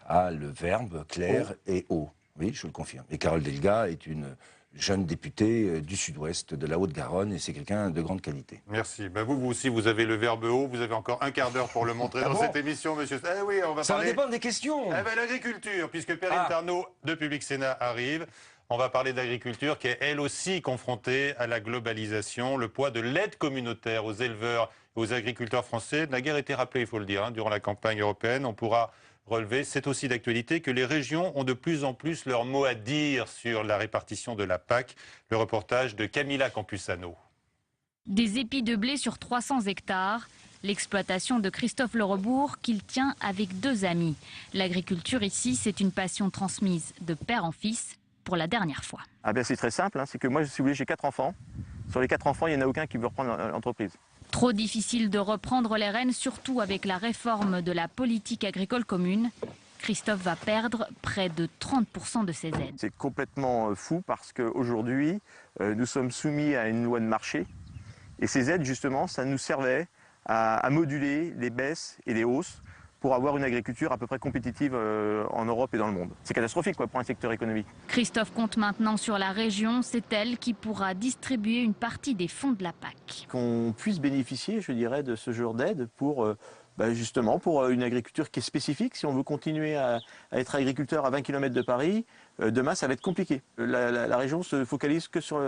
a le verbe clair et haut. Oui, je le confirme. Et Carole Delga est une jeune députée du sud-ouest de la Haute-Garonne, et c'est quelqu'un de grande qualité. Merci. Vous aussi, vous avez le verbe haut. Vous avez encore un quart d'heure pour le montrer dans cette émission, monsieur. Eh oui, on va Ça va dépendre des questions. L'agriculture, puisque Perrine Tarnaud de Public Sénat arrive. On va parler d'agriculture qui est elle aussi confrontée à la globalisation. Le poids de l'aide communautaire aux éleveurs et aux agriculteurs français n'a guère été rappelé, il faut le dire, durant la campagne européenne. On pourra relever, c'est aussi d'actualité, que les régions ont de plus en plus leur mot à dire sur la répartition de la PAC. Le reportage de Camilla Campusano. Des épis de blé sur 300 hectares. L'exploitation de Christophe Lerebourg qu'il tient avec 2 amis. L'agriculture ici, c'est une passion transmise de père en fils pour la dernière fois. Ah ben c'est très simple, c'est que moi, si vous voulez, j'ai 4 enfants. Sur les 4 enfants, il n'y en a aucun qui veut reprendre l'entreprise. Trop difficile de reprendre les rênes, surtout avec la réforme de la politique agricole commune. Christophe va perdre près de 30% de ses aides. C'est complètement fou parce qu'aujourd'hui, nous sommes soumis à une loi de marché. Et ces aides, justement, ça nous servait à moduler les baisses et les hausses pour avoir une agriculture à peu près compétitive en Europe et dans le monde. C'est catastrophique pour un secteur économique. Christophe compte maintenant sur la région, c'est elle qui pourra distribuer une partie des fonds de la PAC. Qu'on puisse bénéficier, je dirais, de ce genre d'aide pour, justement, pour une agriculture qui est spécifique. Si on veut continuer à être agriculteur à 20 km de Paris, demain ça va être compliqué. La région se focalise que sur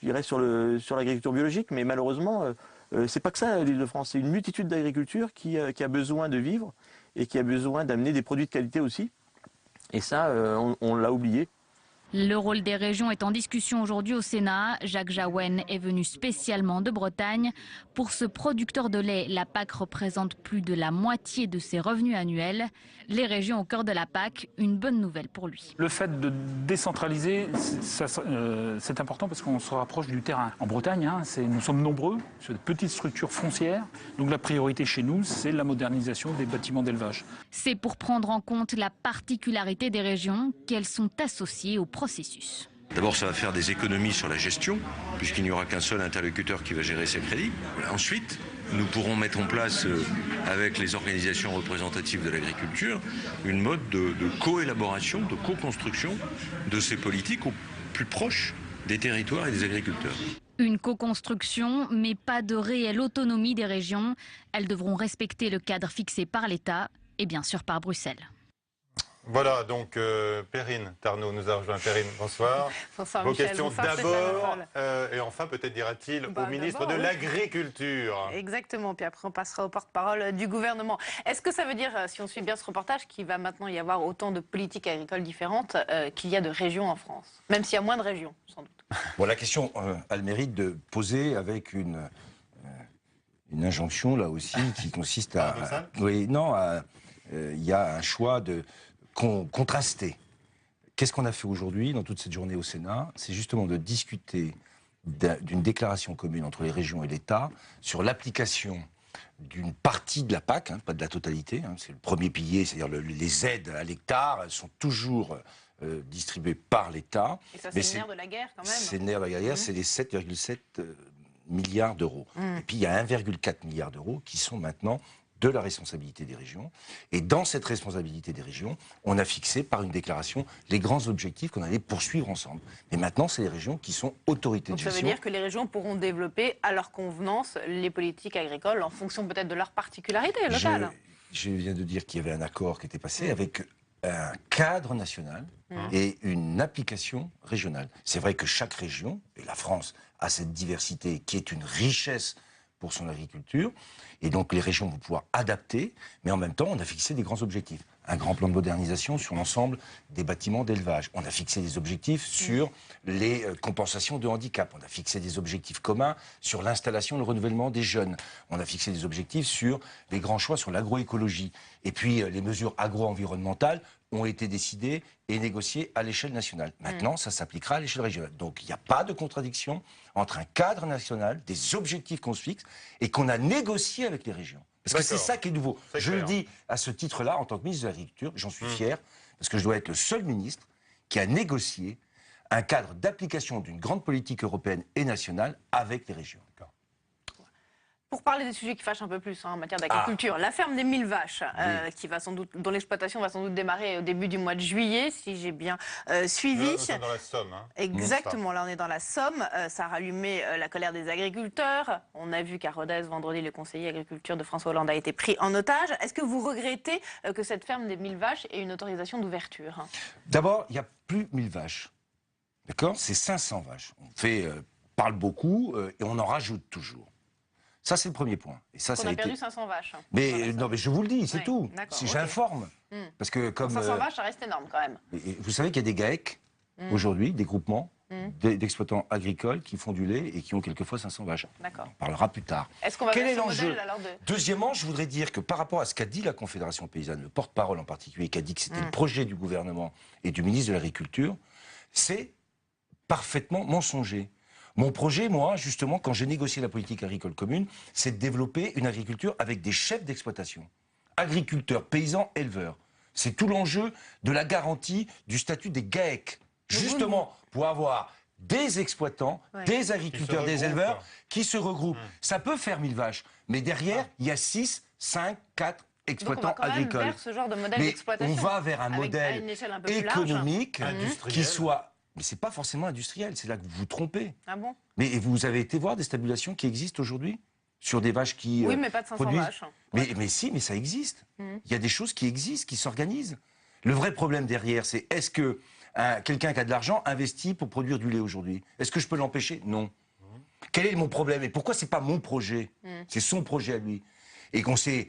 l'agriculture biologique, mais malheureusement, c'est pas que ça l'Île-de-France. C'est une multitude d'agricultures qui a besoin de vivre et qui a besoin d'amener des produits de qualité aussi. Et ça, on l'a oublié. Le rôle des régions est en discussion aujourd'hui au Sénat. Jacques Jaouen est venu spécialement de Bretagne. Pour ce producteur de lait, la PAC représente plus de la moitié de ses revenus annuels. Les régions au cœur de la PAC, une bonne nouvelle pour lui. Le fait de décentraliser, c'est important parce qu'on se rapproche du terrain. En Bretagne, nous sommes nombreux sur de petites structures foncières. Donc la priorité chez nous, c'est la modernisation des bâtiments d'élevage. C'est pour prendre en compte la particularité des régions qu'elles sont associées au processus. D'abord, ça va faire des économies sur la gestion, puisqu'il n'y aura qu'un seul interlocuteur qui va gérer ces crédits. Ensuite, nous pourrons mettre en place, avec les organisations représentatives de l'agriculture, une mode de co-élaboration, de co-construction de ces politiques au plus proche des territoires et des agriculteurs. Une co-construction, mais pas de réelle autonomie des régions. Elles devront respecter le cadre fixé par l'État et bien sûr par Bruxelles. Voilà, donc Perrine Tarnaud nous a rejoint. Perrine, bonsoir. Bonsoir Vos Michel. questions d'abord, et enfin peut-être dira-t-il au ministre de l'Agriculture. Exactement, puis après on passera au porte-parole du gouvernement. Est-ce que ça veut dire, si on suit bien ce reportage, qu'il va maintenant y avoir autant de politiques agricoles différentes qu'il y a de régions en France? Même s'il y a moins de régions, sans doute. Bon, la question a le mérite de poser avec une injonction, là aussi, qui consiste à... oui, non, il y a un choix de... contrasté. Qu'est-ce qu'on a fait aujourd'hui dans toute cette journée au Sénat? C'est justement de discuter d'une déclaration commune entre les régions et l'État sur l'application d'une partie de la PAC, pas de la totalité, c'est le premier pilier, c'est-à-dire les aides à l'hectare, elles sont toujours distribuées par l'État. Et ça, c'est le nerf de la guerre quand même. C'est le nerf de la guerre, c'est les 7,7 milliards d'euros. Et puis il y a 1,4 milliard d'euros qui sont maintenant de la responsabilité des régions. Et dans cette responsabilité des régions, on a fixé par une déclaration les grands objectifs qu'on allait poursuivre ensemble. Mais maintenant, c'est les régions qui sont autorités de gestion. Donc ça veut dire que les régions pourront développer à leur convenance les politiques agricoles en fonction peut-être de leurs particularités locales. Je viens de dire qu'il y avait un accord qui était passé avec un cadre national et une application régionale. C'est vrai que chaque région, et la France a cette diversité qui est une richesse pour son agriculture, et donc les régions vont pouvoir adapter, mais en même temps, on a fixé des grands objectifs. Un grand plan de modernisation sur l'ensemble des bâtiments d'élevage. On a fixé des objectifs sur les compensations de handicap. On a fixé des objectifs communs sur l'installation et le renouvellement des jeunes. On a fixé des objectifs sur les grands choix sur l'agroécologie. Et puis, les mesures agro-environnementales ont été décidées et négociées à l'échelle nationale. Maintenant, ça s'appliquera à l'échelle régionale. Donc, il n'y a pas de contradiction entre un cadre national, des objectifs qu'on se fixe et qu'on a négocié avec les régions. Parce que c'est ça qui est nouveau. Je le dis à ce titre-là, en tant que ministre de l'Agriculture, j'en suis fier, parce que je dois être le seul ministre qui a négocié un cadre d'application d'une grande politique européenne et nationale avec les régions. Pour parler des sujets qui fâchent un peu plus en matière d'agriculture, la ferme des 1000 vaches, qui va sans doute, dont l'exploitation va sans doute démarrer au début du mois de juillet, si j'ai bien suivi. Là, on est dans la Somme. Exactement, là on est dans la Somme. Ça a rallumé la colère des agriculteurs. On a vu qu'à Rodez, vendredi, le conseiller agriculture de François Hollande a été pris en otage. Est-ce que vous regrettez que cette ferme des 1000 vaches ait une autorisation d'ouverture? D'abord, il n'y a plus 1000 vaches. D'accord? C'est 500 vaches. On parle beaucoup et on en rajoute toujours. Ça, c'est le premier point. Et ça, on a perdu 500 vaches. Mais non, mais je vous le dis, c'est tout. Si j'informe. Parce que comme 500 vaches, ça reste énorme quand même. Vous savez qu'il y a des GAEC aujourd'hui, des groupements d'exploitants agricoles qui font du lait et qui ont quelquefois 500 vaches. D'accord. On parlera plus tard. Est-ce qu'on va Quel vers est ce l'enjeu modèle alors de... Deuxièmement, je voudrais dire que par rapport à ce qu'a dit la Confédération paysanne, le porte-parole en particulier, qui a dit que c'était le projet du gouvernement et du ministre de l'Agriculture, c'est parfaitement mensonger. Mon projet, moi, justement, quand j'ai négocié la politique agricole commune, c'est de développer une agriculture avec des chefs d'exploitation. Agriculteurs, paysans, éleveurs. C'est tout l'enjeu de la garantie du statut des GAEC. Justement, pour avoir des exploitants, des agriculteurs, des éleveurs qui se regroupent. Ça peut faire 1000 vaches, mais derrière, il y a 6, 5, 4 exploitants agricoles. Vers ce genre de modèle mais d'exploitation. on va vers un modèle économique qui soit... Mais c'est pas forcément industriel, c'est là que vous vous trompez. Ah bon? Mais vous avez été voir des stabilisations qui existent aujourd'hui sur des vaches qui oui, mais pas de 500 vaches. Mais si, mais ça existe. Il y a des choses qui existent, qui s'organisent. Le vrai problème derrière, c'est est-ce que quelqu'un qui a de l'argent investit pour produire du lait aujourd'hui? Est-ce que je peux l'empêcher? Non. Quel est mon problème? Et pourquoi c'est pas mon projet? C'est son projet à lui. Et qu'on s'est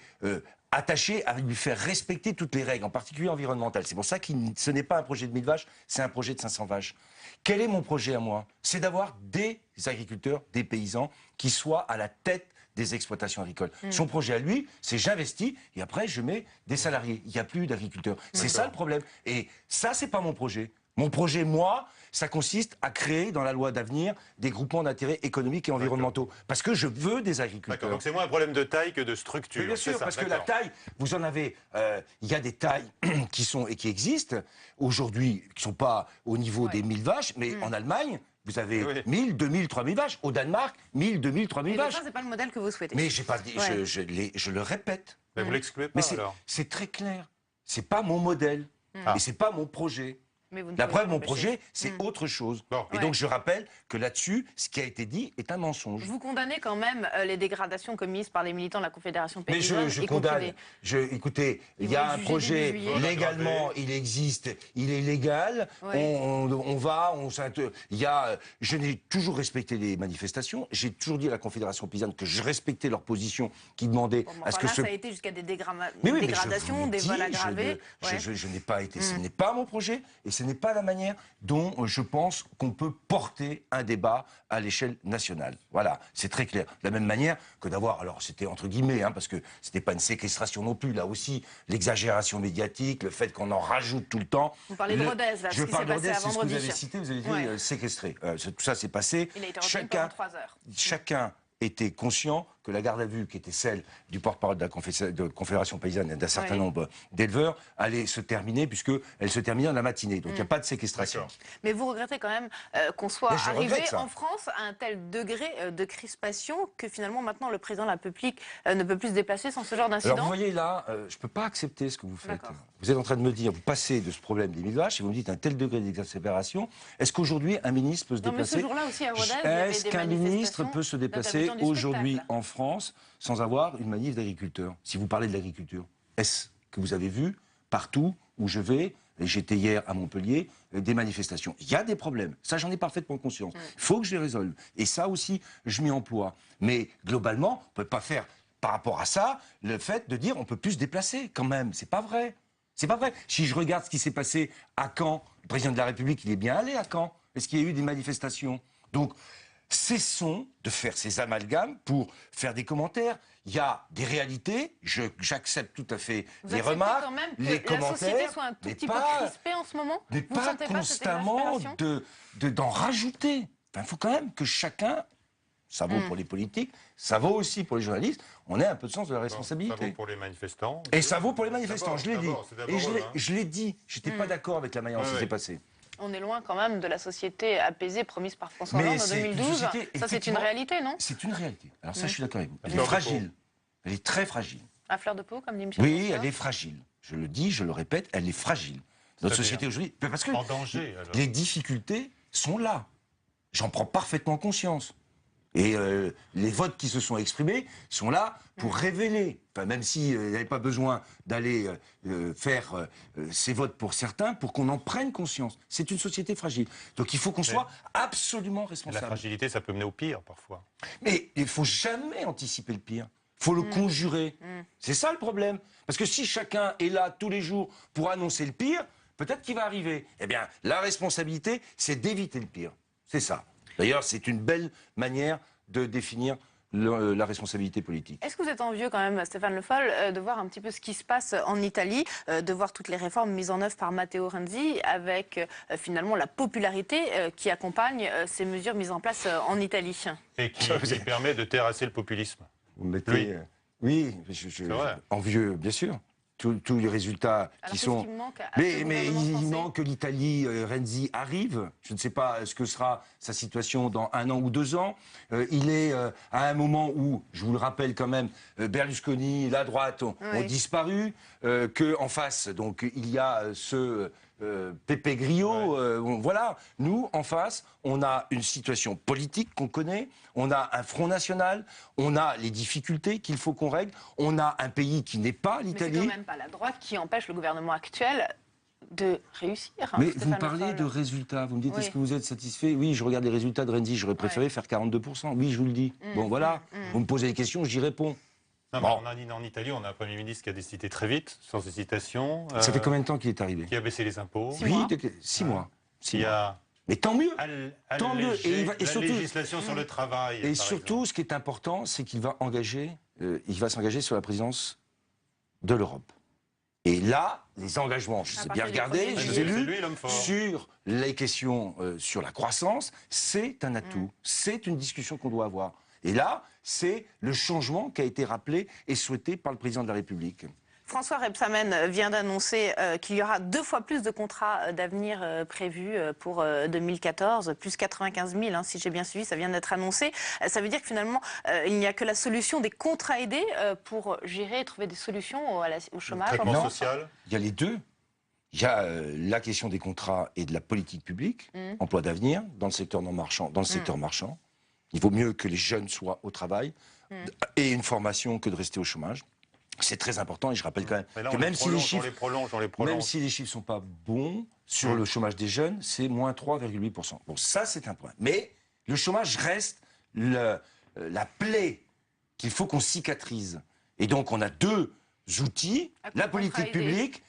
attaché à lui faire respecter toutes les règles, en particulier environnementales. C'est pour ça que ce n'est pas un projet de 1000 vaches, c'est un projet de 500 vaches. Quel est mon projet à moi? C'est d'avoir des agriculteurs, des paysans qui soient à la tête des exploitations agricoles. Son projet à lui, c'est j'investis et après je mets des salariés. Il n'y a plus d'agriculteurs. C'est ça le problème. Et ça, c'est pas mon projet. Mon projet, moi, ça consiste à créer dans la loi d'avenir des groupements d'intérêt économiques et environnementaux. Parce que je veux des agriculteurs. D'accord, donc c'est moins un problème de taille que de structure. Mais bien sûr, parce que la taille, vous en avez... Il y a des tailles qui sont et qui existent aujourd'hui, qui ne sont pas au niveau des 1000 vaches, mais en Allemagne, vous avez 1000, 2000, 3000 vaches. Au Danemark, 1000, 2000, 3000 vaches. Mais ça, c'est pas le modèle que vous souhaitez. Mais j'ai pas dit, je le répète. Mais vous l'excluez pas alors? C'est très clair. C'est pas mon modèle. Et c'est pas mon projet. La preuve, mon projet, c'est autre chose. Et donc, je rappelle que là-dessus, ce qui a été dit est un mensonge. Vous condamnez quand même les dégradations commises par les militants de la Confédération paysanne. Mais je condamne. Écoutez, il y a un projet, légalement, il existe, il est légal. Je n'ai toujours respecté les manifestations. J'ai toujours dit à la Confédération paysanne que je respectais leur position qui demandait à ce que ça a été jusqu'à des dégradations, des vols aggravés. Je n'ai pas été. Ce n'est pas mon projet. Et ce n'est pas la manière dont je pense qu'on peut porter un débat à l'échelle nationale. Voilà, c'est très clair. De la même manière que d'avoir, alors c'était entre guillemets, parce que c'était pas une séquestration non plus, là aussi, l'exagération médiatique, le fait qu'on en rajoute tout le temps. Vous parlez de Rodez, là, je parle de Rodez, c'est ce que vous avez cité, vous avez dit séquestré. Tout ça s'est passé. Il a été retenu pendant 3 heures. Chacun était conscient que la garde à vue, qui était celle du porte-parole de la Confédération paysanne et d'un certain nombre d'éleveurs, allait se terminer, puisqu'elle se terminait dans la matinée. Donc il n'y a pas de séquestration. Mais vous regrettez quand même qu'on soit arrivé en France à un tel degré de crispation que finalement maintenant le président de la République ne peut plus se déplacer sans ce genre d'incident? Alors vous voyez là, je ne peux pas accepter ce que vous faites. Vous êtes en train de me dire, vous passez de ce problème des 1000 vaches et vous me dites un tel degré d'exaspération. Est-ce qu'aujourd'hui un ministre peut se déplacer? Mais ce jour-là aussi à Rodez, est-ce qu'un ministre peut se déplacer aujourd'hui en France sans avoir une manif d'agriculteurs? Si vous parlez de l'agriculture, est-ce que vous avez vu partout où je vais, et j'étais hier à Montpellier, des manifestations? Il y a des problèmes, ça j'en ai parfaitement conscience. Il faut que je les résolve. Et ça aussi, je m'y emploie. Mais globalement, on ne peut pas faire, par rapport à ça, le fait de dire on ne peut plus se déplacer quand même. C'est pas vrai. C'est pas vrai. Si je regarde ce qui s'est passé à Caen, le président de la République, il est bien allé à Caen. Est-ce qu'il y a eu des manifestations? Donc, cessons de faire ces amalgames pour faire des commentaires. Il y a des réalités, j'accepte tout à fait les remarques, quand même que les commentaires. La société soit un tout petit peu crispée en ce moment? Mais pas constamment d'en rajouter. Il faut quand même que chacun, ça vaut pour les politiques, ça vaut aussi pour les journalistes, on ait un peu de sens de la responsabilité. Ça vaut pour les manifestants. Et ça vaut pour les manifestants, je l'ai dit. Et je l'ai dit, je n'étais pas d'accord avec la manière dont ça s'est passé. On est loin quand même de la société apaisée promise par François Hollande en 2012. Ça, c'est une réalité, non? C'est une réalité. Alors ça, je suis d'accord avec vous. Elle est fragile. Elle est très fragile. À fleur de peau, comme dit M. Oui, elle est fragile. Je le dis, je le répète, elle est fragile. Notre société aujourd'hui... Parce que les difficultés sont là. J'en prends parfaitement conscience. Et les votes qui se sont exprimés sont là pour révéler, même s'il n'y avait pas besoin d'aller faire ces votes pour certains, pour qu'on en prenne conscience. C'est une société fragile. Donc il faut qu'on soit absolument responsable. La fragilité, ça peut mener au pire, parfois. Mais il ne faut jamais anticiper le pire. Il faut le conjurer. C'est ça le problème. Parce que si chacun est là tous les jours pour annoncer le pire, peut-être qu'il va arriver. Eh bien, la responsabilité, c'est d'éviter le pire. C'est ça. D'ailleurs, c'est une belle manière de définir la responsabilité politique. Est-ce que vous êtes envieux quand même, Stéphane Le Foll, de voir un petit peu ce qui se passe en Italie, de voir toutes les réformes mises en œuvre par Matteo Renzi, avec finalement la popularité qui accompagne ces mesures mises en place en Italie? Et qui permet de terrasser le populisme. Vous mettez, oui, envieux, bien sûr. Tous les résultats qui sont... Mais il manque que l'Italie, Renzi arrive. Je ne sais pas ce que sera sa situation dans 1 an ou 2 ans. Il est à un moment où, je vous le rappelle quand même, Berlusconi, la droite ont disparu, qu'en face, donc, il y a ce... Pepe Grillo, voilà. Nous, en face, on a une situation politique qu'on connaît, on a un Front National, on a les difficultés qu'il faut qu'on règle, on a un pays qui n'est pas l'Italie. Mais c'est quand même pas la droite qui empêche le gouvernement actuel de réussir. Mais vous parlez de résultats, vous me dites, est-ce que vous êtes satisfait? Oui, je regarde les résultats de Renzi, j'aurais préféré faire 42%, oui, je vous le dis. Bon, voilà, vous me posez des questions, j'y réponds. Non, bon. En Italie, on a un Premier ministre qui a décidé très vite, sans hésitation. Ça fait combien de temps qu'il est arrivé? Qui a baissé les impôts. 6 mois. 6 mois. A mais tant mieux. Tant mieux. Et surtout, législation sur le travail. Et surtout, ce qui est important, c'est qu'il va s'engager sur la présidence de l'Europe. Et là, les engagements, je les ai bien regardés, je les ai lus, sur les questions sur la croissance, c'est un atout. C'est une discussion qu'on doit avoir. Et là, c'est le changement qui a été rappelé et souhaité par le président de la République. François Rebsamen vient d'annoncer qu'il y aura 2 fois plus de contrats d'avenir prévus pour 2014, plus 95 000, si j'ai bien suivi, ça vient d'être annoncé. Ça veut dire que finalement, il n'y a que la solution des contrats aidés pour gérer et trouver des solutions au chômage. Traitement social. Il y a les deux. Il y a la question des contrats et de la politique publique, emploi d'avenir, dans le secteur non marchand, dans le secteur marchand. Il vaut mieux que les jeunes soient au travail et une formation que de rester au chômage. C'est très important et je rappelle quand même que même si les chiffres ne sont pas bons sur le chômage des jeunes, c'est moins 3,8%. Bon, ça c'est un point. Mais le chômage reste la plaie qu'il faut qu'on cicatrise. Et donc on a 2 outils, la politique publique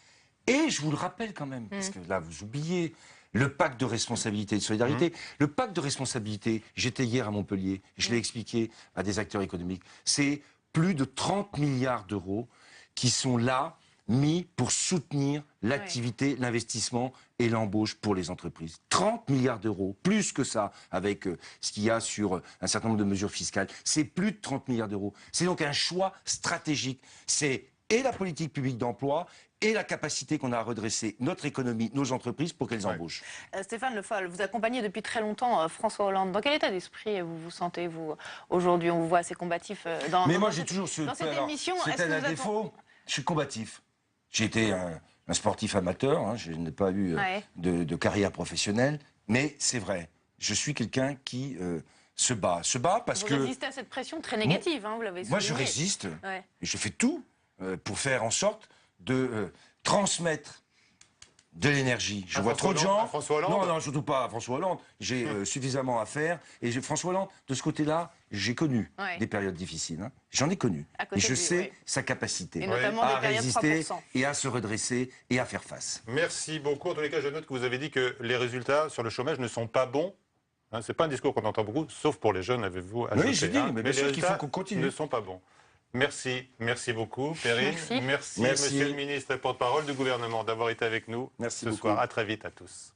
et, je vous le rappelle quand même, parce que là vous oubliez, le pacte de responsabilité et de solidarité. Le pacte de responsabilité, j'étais hier à Montpellier, je l'ai expliqué à des acteurs économiques, c'est plus de 30 milliards d'euros qui sont là, mis pour soutenir l'activité, l'investissement et l'embauche pour les entreprises. 30 milliards d'euros, plus que ça, avec ce qu'il y a sur un certain nombre de mesures fiscales. C'est plus de 30 milliards d'euros. C'est donc un choix stratégique. C'est et la politique publique d'emploi et la capacité qu'on a à redresser notre économie, nos entreprises pour qu'elles embauchent. Stéphane Le Foll, vous accompagnez depuis très longtemps François Hollande. Dans quel état d'esprit vous vous sentez, vous, aujourd'hui? On vous voit assez combatif Mais moi, j'ai toujours dans cette émission. C'est un défaut. Je suis combatif. J'ai été un sportif amateur, je n'ai pas eu de carrière professionnelle, mais c'est vrai. Je suis quelqu'un qui se bat parce que... Vous résistez à cette pression très négative, vous l'avez souligné. Moi, je résiste, et je fais tout pour faire en sorte de transmettre de l'énergie. Je vois trop de gens... François Hollande. Non, surtout pas à François Hollande. J'ai suffisamment à faire. Et François Hollande, de ce côté-là, j'ai connu des périodes difficiles. J'en ai connu. Et je sais sa capacité à résister et à se redresser et à faire face. Merci beaucoup. En tous les cas, je note que vous avez dit que les résultats sur le chômage ne sont pas bons. Ce n'est pas un discours qu'on entend beaucoup, sauf pour les jeunes, avez-vous ajouté. Oui, j'ai dit, mais bien sûr qu'il faut qu'on continue. Ne sont pas bons. Merci beaucoup, Perrine. Merci, Monsieur le ministre porte-parole du gouvernement, d'avoir été avec nous ce soir. À très vite à tous.